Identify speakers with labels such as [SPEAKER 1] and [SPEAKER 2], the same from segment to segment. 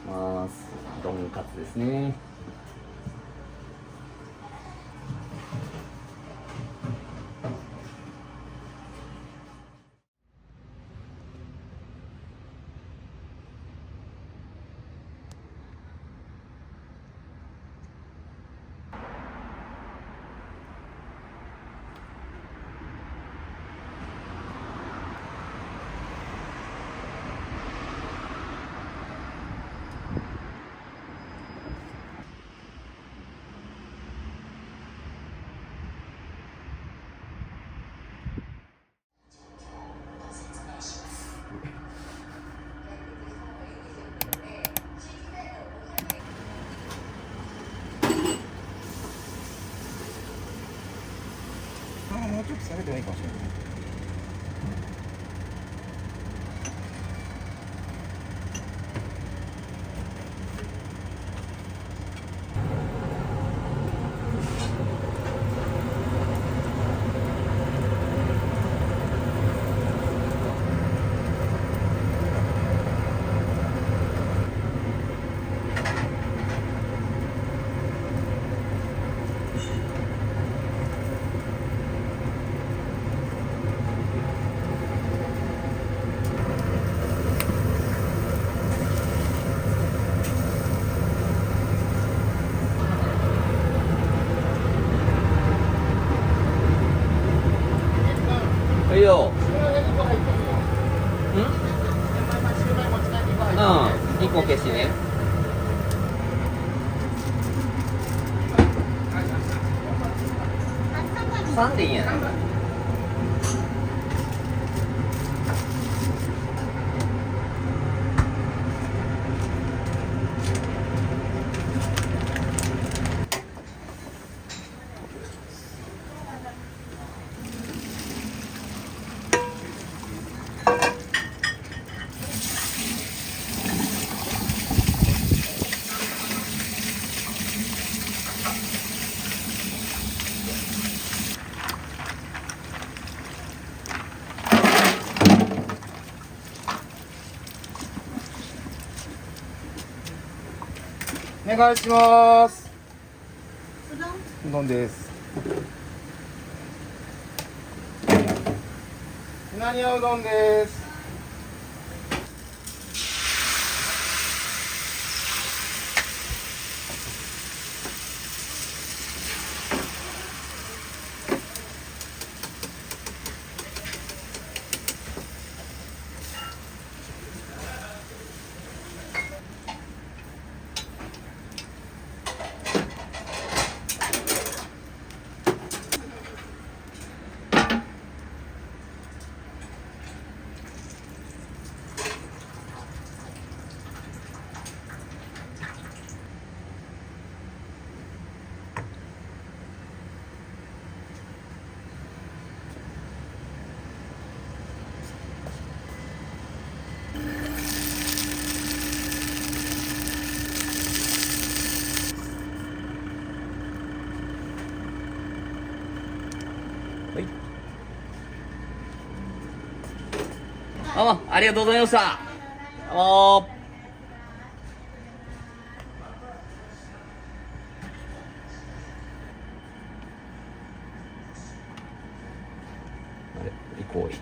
[SPEAKER 1] ます。とんかつですね。
[SPEAKER 2] もうちょっと下げてもいいかもしれない。
[SPEAKER 1] はいよ。1個消しね。3でいいんやな。
[SPEAKER 2] お願いします。うどんです。うなぎうどんです。
[SPEAKER 1] はい。どうもありがとうございました。どうもあれ行こうい。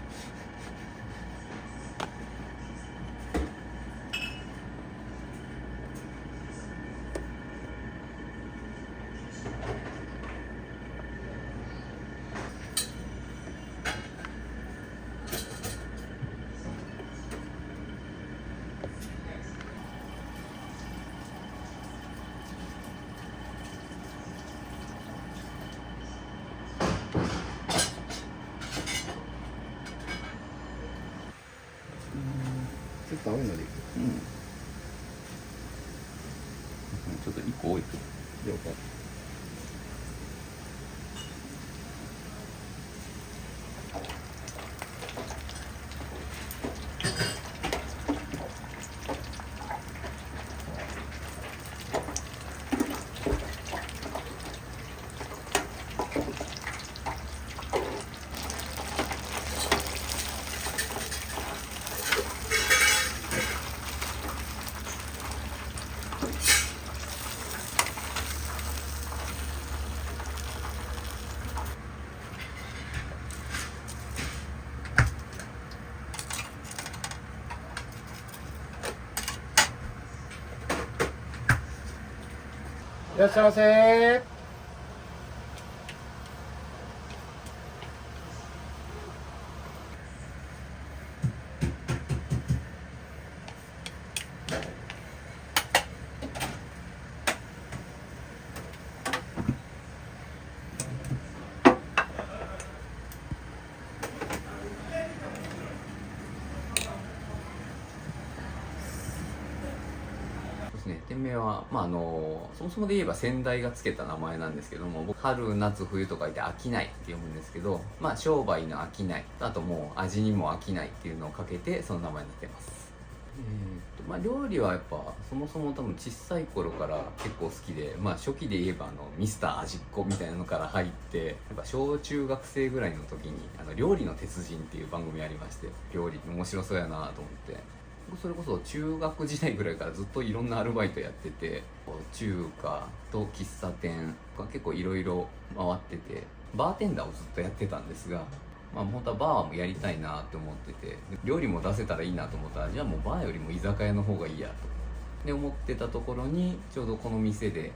[SPEAKER 2] ちょっと青いのでいく。
[SPEAKER 1] ちょっと1個多い。
[SPEAKER 2] 了解。いらっしゃいませ。
[SPEAKER 3] 店名は、そもそもで言えば先代がつけた名前なんですけども、僕春夏冬と書いて商いって読むんですけど、商売の商い、あともう味にも商いっていうのをかけてその名前になってます。料理はやっぱそもそも多分小さい頃から結構好きで、初期で言えばミスター味っ子みたいなのから入って、やっぱ小中学生ぐらいの時に料理の鉄人っていう番組ありまして、料理面白そうやなと思って、それこそ中学時代ぐらいからずっといろんなアルバイトやってて、中華と喫茶店が結構いろいろ回ってて、バーテンダーをずっとやってたんですが、本当はバーもやりたいなって思ってて、料理も出せたらいいなと思ったら、じゃあもうバーよりも居酒屋の方がいいやとで思ってたところに、ちょうどこの店で、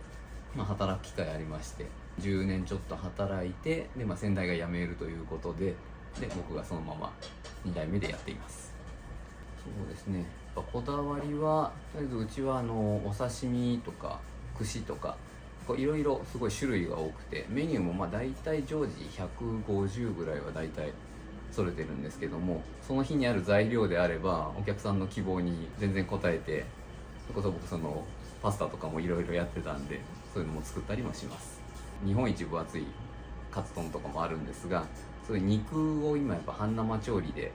[SPEAKER 3] 働く機会ありまして、10年ちょっと働いて、で、先代が辞めるということで、僕がそのまま2代目でやっています。そうですね、やっぱこだわりは、とりあえずうちはお刺身とか串とかいろいろすごい種類が多くて、メニューも大体常時150ぐらいは大体それてるんですけども、その日にある材料であればお客さんの希望に全然応えて、それこそ僕パスタとかもいろいろやってたんで、そういうのも作ったりもします。日本一分厚いカツ丼とかもあるんですが、そういう肉を今やっぱ半生調理で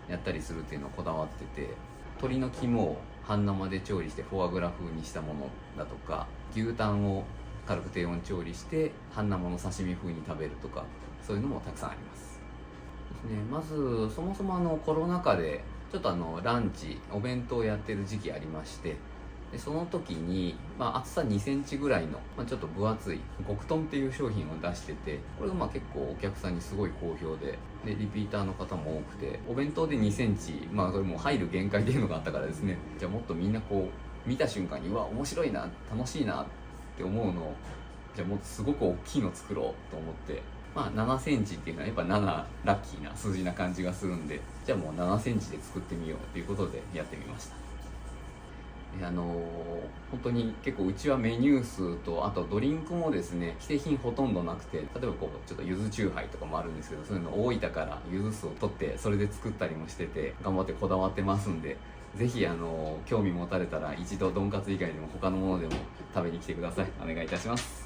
[SPEAKER 3] やったりするっていうのをこだわってて、鶏の肝を半生で調理してフォアグラ風にしたものだとか、牛タンを軽く低温調理して半生の刺身風に食べるとか、そういうのもたくさんありますですね。まずそもそもコロナ禍でちょっとランチお弁当をやってる時期ありまして、でその時に、厚さ2センチぐらいの、ちょっと分厚い極豚っていう商品を出してて、これが結構お客さんにすごい好評で、リピーターの方も多くて、お弁当で2センチ、それも入る限界っていうのがあったからですね、じゃあもっとみんな見た瞬間に、うわ面白いな、楽しいなって思うのを、じゃあもっとすごく大きいの作ろうと思って、7センチっていうのはやっぱ7ラッキーな数字な感じがするんで、じゃあもう7センチで作ってみようということでやってみました。本当に結構うちはメニュー数と、あとドリンクもですね、既製品ほとんどなくて、例えばちょっと柚子チューハイとかもあるんですけど、そういうの大分から柚子酢を取ってそれで作ったりもしてて、頑張ってこだわってますんで、ぜひ興味持たれたら一度ドンカツ以外でも他のものでも食べに来てください。お願いいたします。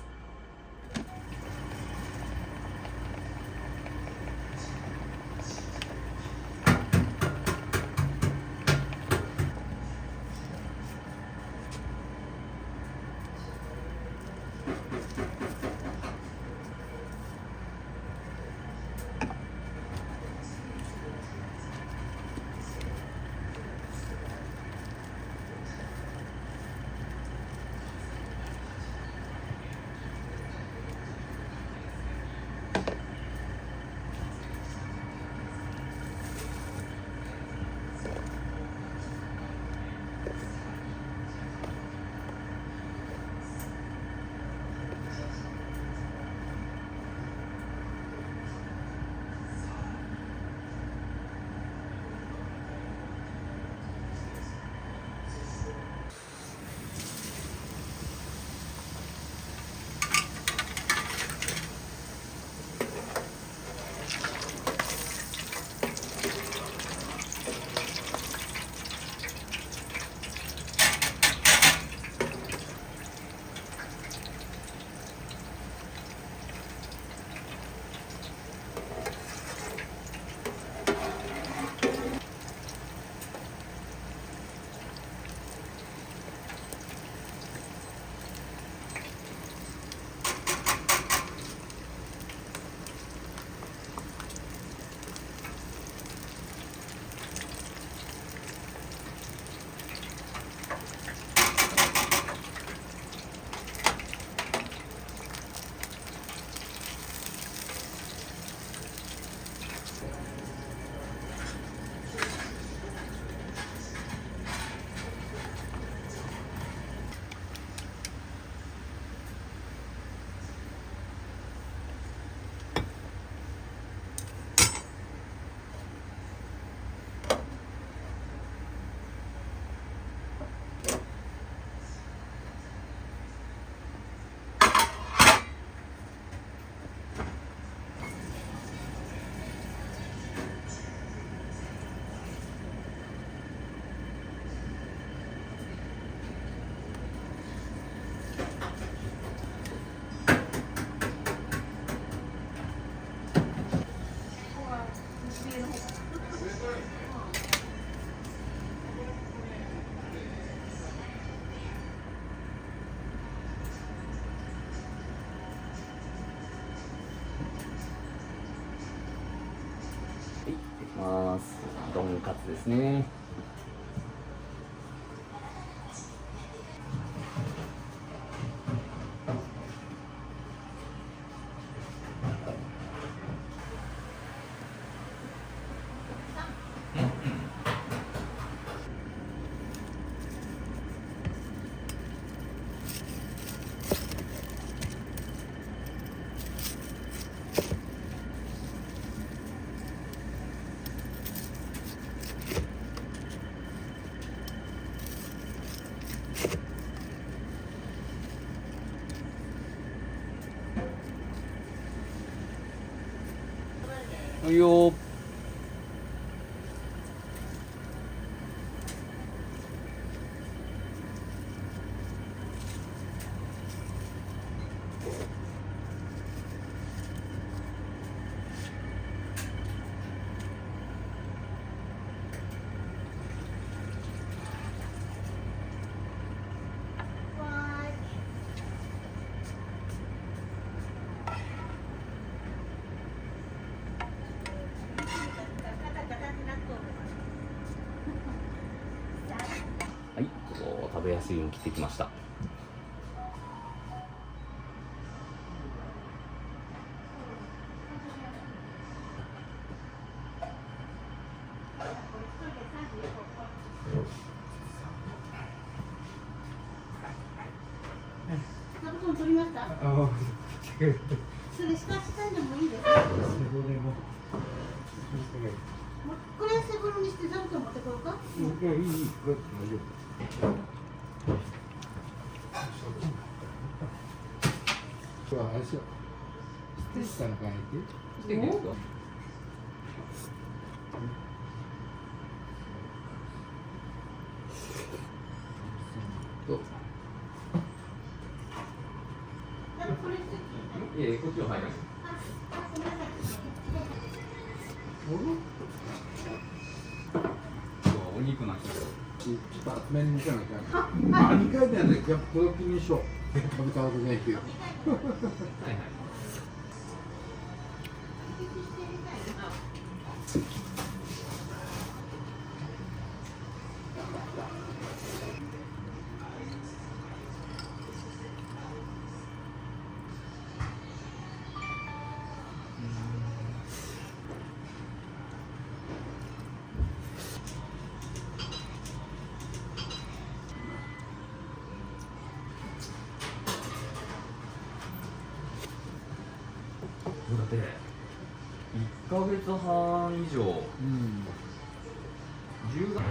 [SPEAKER 1] カツですね。はいよ。はい、食べやすいように切ってきました。
[SPEAKER 4] 座布団取りました。
[SPEAKER 2] あ
[SPEAKER 4] それ下でもいいですか。これ背広にして座布団持ってこようか。
[SPEAKER 2] いや、いい、これ大丈夫。あれしよう。ステッカーの買いに
[SPEAKER 3] ステーキですか？
[SPEAKER 2] どう
[SPEAKER 4] これして
[SPEAKER 3] いえ、こっちは入ります。
[SPEAKER 4] すみません。
[SPEAKER 3] お肉の日。
[SPEAKER 2] ちょっと厚めに見せなきゃ。あ、2回だよね。じゃあ、これを気にしよう。食べたことないけど。
[SPEAKER 3] はいはい。だって1ヶ月半以上、
[SPEAKER 2] うん。
[SPEAKER 3] 10月